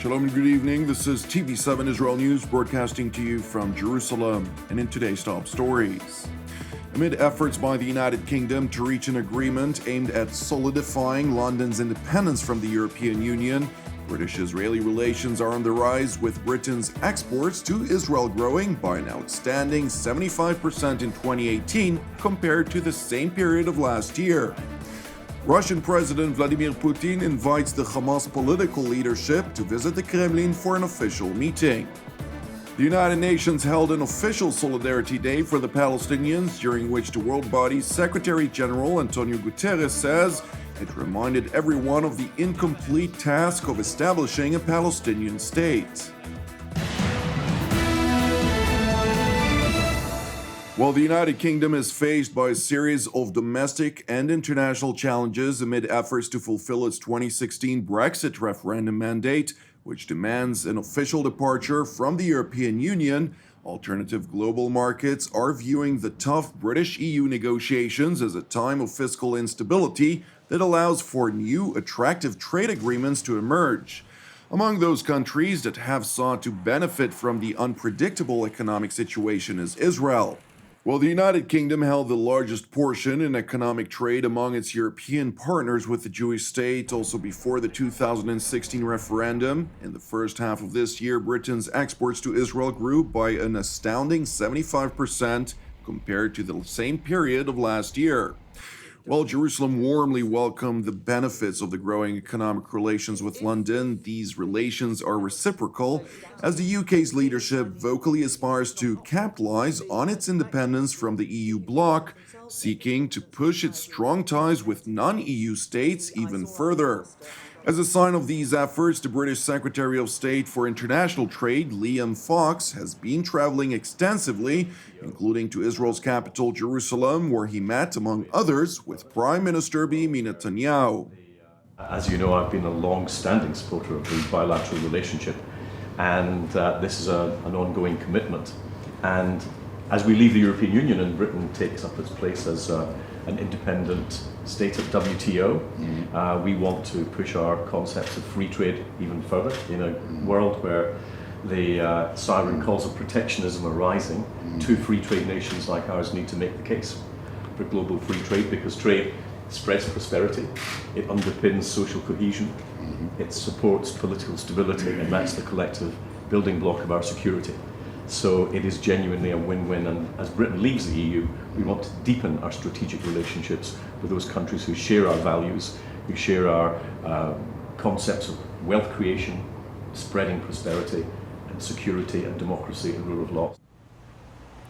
Shalom and good evening. This is TV7 Israel News broadcasting to you from Jerusalem. And in today's top stories, amid efforts by the United Kingdom to reach an agreement aimed at solidifying London's independence from the European Union, British-Israeli relations are on the rise, with Britain's exports to Israel growing by an outstanding 75% in 2018 compared to the same period of last year. Russian President Vladimir Putin invites the Hamas political leadership to visit the Kremlin for an official meeting. The United Nations held an official Solidarity Day for the Palestinians, during which the world body's Secretary-General Antonio Guterres says it reminded everyone of the incomplete task of establishing a Palestinian state. While the United Kingdom is faced by a series of domestic and international challenges amid efforts to fulfill its 2016 Brexit referendum mandate, which demands an official departure from the European Union, alternative global markets are viewing the tough British-EU negotiations as a time of fiscal instability that allows for new, attractive trade agreements to emerge. Among those countries that have sought to benefit from the unpredictable economic situation is Israel. While the United Kingdom held the largest portion in economic trade among its European partners with the Jewish state also before the 2016 referendum, in the first half of this year, Britain's exports to Israel grew by an astounding 75% compared to the same period of last year. While Jerusalem warmly welcomed the benefits of the growing economic relations with London, these relations are reciprocal, as the UK's leadership vocally aspires to capitalize on its independence from the EU bloc, seeking to push its strong ties with non-EU states even further. As a sign of these efforts, the British Secretary of State for International Trade, Liam Fox, has been traveling extensively, including to Israel's capital, Jerusalem, where he met, among others, with Prime Minister Benjamin Netanyahu. As you know, I've been a long-standing supporter of the bilateral relationship, and this is an ongoing commitment. And as we leave the European Union and Britain takes up its place as an independent state of WTO, we want to push our concepts of free trade even further in a world where the siren calls of protectionism are rising. Two free trade nations like ours need to make the case for global free trade, because trade spreads prosperity, it underpins social cohesion, it supports political stability, and that's the collective building block of our security. So it is genuinely a win-win, and as Britain leaves the EU, we want to deepen our strategic relationships with those countries who share our values, who share our concepts of wealth creation, spreading prosperity, and security and democracy and rule of law.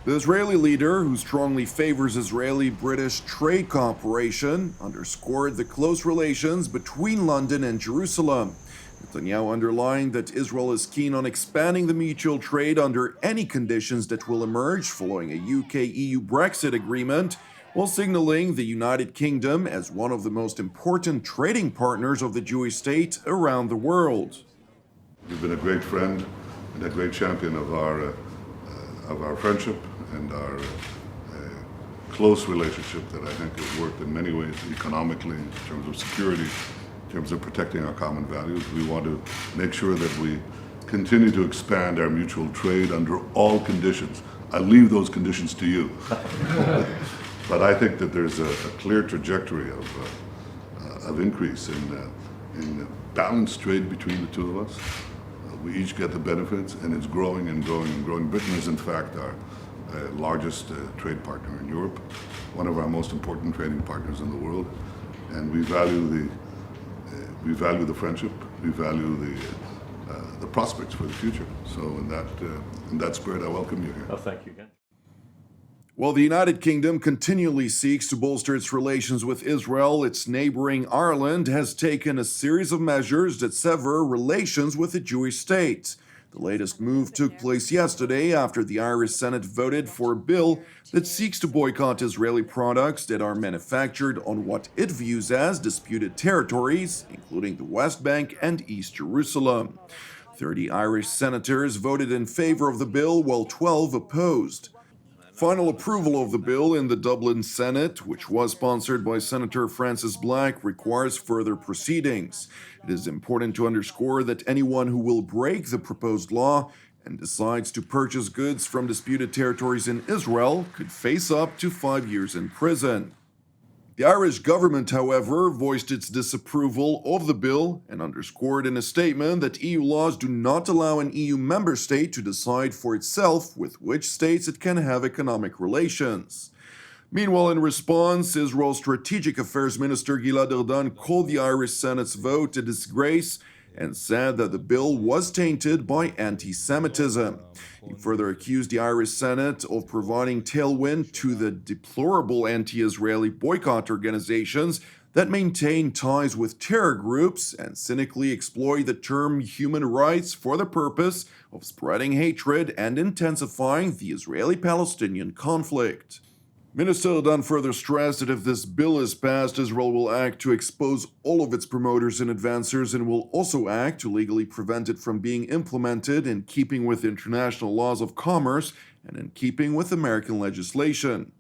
The Israeli leader, who strongly favors Israeli-British trade cooperation, underscored the close relations between London and Jerusalem. Netanyahu underlined that Israel is keen on expanding the mutual trade under any conditions that will emerge following a UK-EU Brexit agreement, while signaling the United Kingdom as one of the most important trading partners of the Jewish state around the world. You've been a great friend and a great champion of our friendship and our close relationship that I think has worked in many ways economically, in terms of security, in terms of protecting our common values. We want to make sure that we continue to expand our mutual trade under all conditions. I leave those conditions to you. But I think that there's a clear trajectory of increase in balanced trade between the two of us. We each get the benefits, and it's growing and growing and growing. Britain is, in fact, our largest trade partner in Europe, one of our most important trading partners in the world, and we value the friendship, we value the prospects for the future. So in that spirit, I welcome you here. Oh, thank you again. While the United Kingdom continually seeks to bolster its relations with Israel, its neighboring Ireland has taken a series of measures that sever relations with the Jewish state. The latest move took place yesterday after the Irish Senate voted for a bill that seeks to boycott Israeli products that are manufactured on what it views as disputed territories, including the West Bank and East Jerusalem. 30 Irish senators voted in favor of the bill, while 12 opposed. Final approval of the bill in the Dublin Senate, which was sponsored by Senator Francis Black, requires further proceedings. It is important to underscore that anyone who will break the proposed law and decides to purchase goods from disputed territories in Israel could face up to 5 years in prison. The Irish government, however, voiced its disapproval of the bill and underscored in a statement that EU laws do not allow an EU member state to decide for itself with which states it can have economic relations. Meanwhile, in response, Israel's Strategic Affairs Minister Gilad Erdan called the Irish Senate's vote a disgrace and said that the bill was tainted by anti-Semitism. He further accused the Irish Senate of providing tailwind to the deplorable anti-Israeli boycott organizations that maintain ties with terror groups and cynically exploit the term human rights for the purpose of spreading hatred and intensifying the Israeli-Palestinian conflict. Minister Erdan further stressed that if this bill is passed, Israel will act to expose all of its promoters and advancers and will also act to legally prevent it from being implemented in keeping with international laws of commerce and in keeping with American legislation.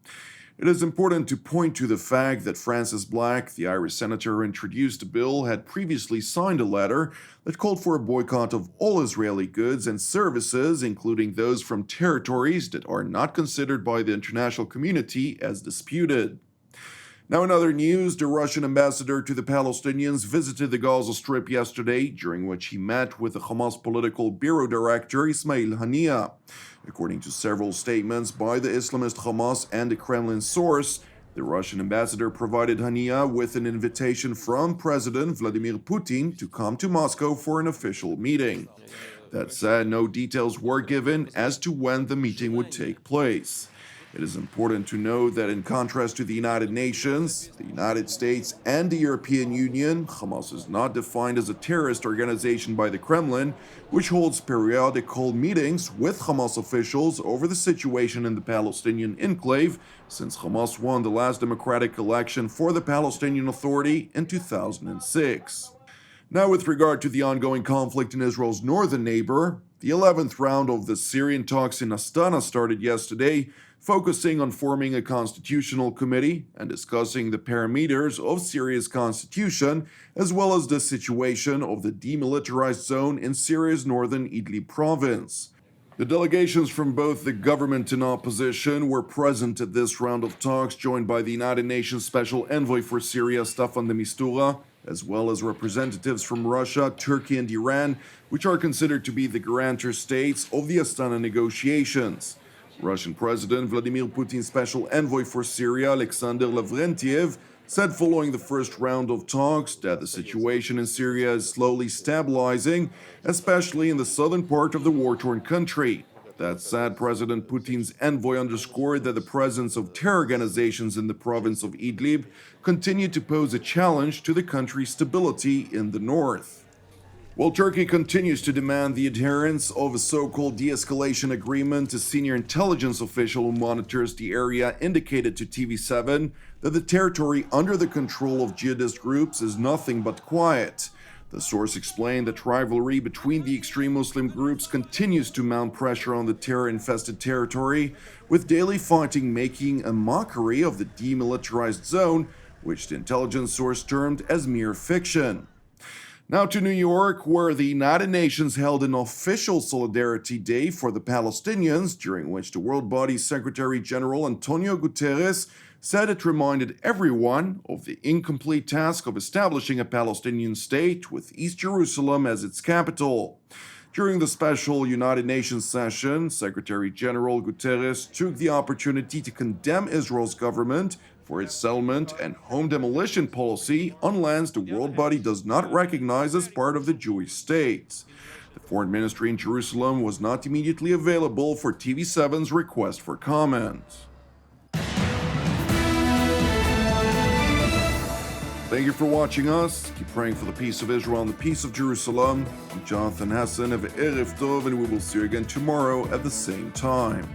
It is important to point to the fact that Francis Black, the Irish senator who introduced the bill, had previously signed a letter that called for a boycott of all Israeli goods and services, including those from territories that are not considered by the international community as disputed. Now, in other news, the Russian ambassador to the Palestinians visited the Gaza Strip yesterday, during which he met with the Hamas political bureau director Ismail Haniyeh. According to several statements by the Islamist Hamas and the Kremlin source, the Russian ambassador provided Haniyeh with an invitation from President Vladimir Putin to come to Moscow for an official meeting. That said, no details were given as to when the meeting would take place. It is important to note that in contrast to the United Nations, the United States, and the European Union, Hamas is not defined as a terrorist organization by the Kremlin, which holds periodical meetings with Hamas officials over the situation in the Palestinian enclave since Hamas won the last democratic election for the Palestinian Authority in 2006. Now, with regard to the ongoing conflict in Israel's northern neighbor, the 11th round of the Syrian talks in Astana started yesterday, focusing on forming a constitutional committee and discussing the parameters of Syria's constitution, as well as the situation of the demilitarized zone in Syria's northern Idlib province. The delegations from both the government and opposition were present at this round of talks, joined by the United Nations Special Envoy for Syria, Staffan de Mistura, as well as representatives from Russia, Turkey, and Iran, which are considered to be the guarantor states of the Astana negotiations. Russian President Vladimir Putin's special envoy for Syria, Alexander Lavrentiev, said following the first round of talks that the situation in Syria is slowly stabilizing, especially in the southern part of the war-torn country. That said, President Putin's envoy underscored that the presence of terror organizations in the province of Idlib continued to pose a challenge to the country's stability in the north. While Turkey continues to demand the adherence of a so-called de-escalation agreement, a senior intelligence official who monitors the area indicated to TV7 that the territory under the control of jihadist groups is nothing but quiet. The source explained that rivalry between the extreme Muslim groups continues to mount pressure on the terror-infested territory, with daily fighting making a mockery of the demilitarized zone, which the intelligence source termed as mere fiction. Now to New York, where the United Nations held an official Solidarity Day for the Palestinians, during which the world body's Secretary-General Antonio Guterres said it reminded everyone of the incomplete task of establishing a Palestinian state with East Jerusalem as its capital. During the special United Nations session, Secretary-General Guterres took the opportunity to condemn Israel's government for its settlement and home demolition policy on lands the world body does not recognize as part of the Jewish state. The foreign ministry in Jerusalem was not immediately available for TV7's request for comment. Thank you for watching us. Keep praying for the peace of Israel and the peace of Jerusalem. I'm Jonathan Hassan of Erev Tov, and we will see you again tomorrow at the same time.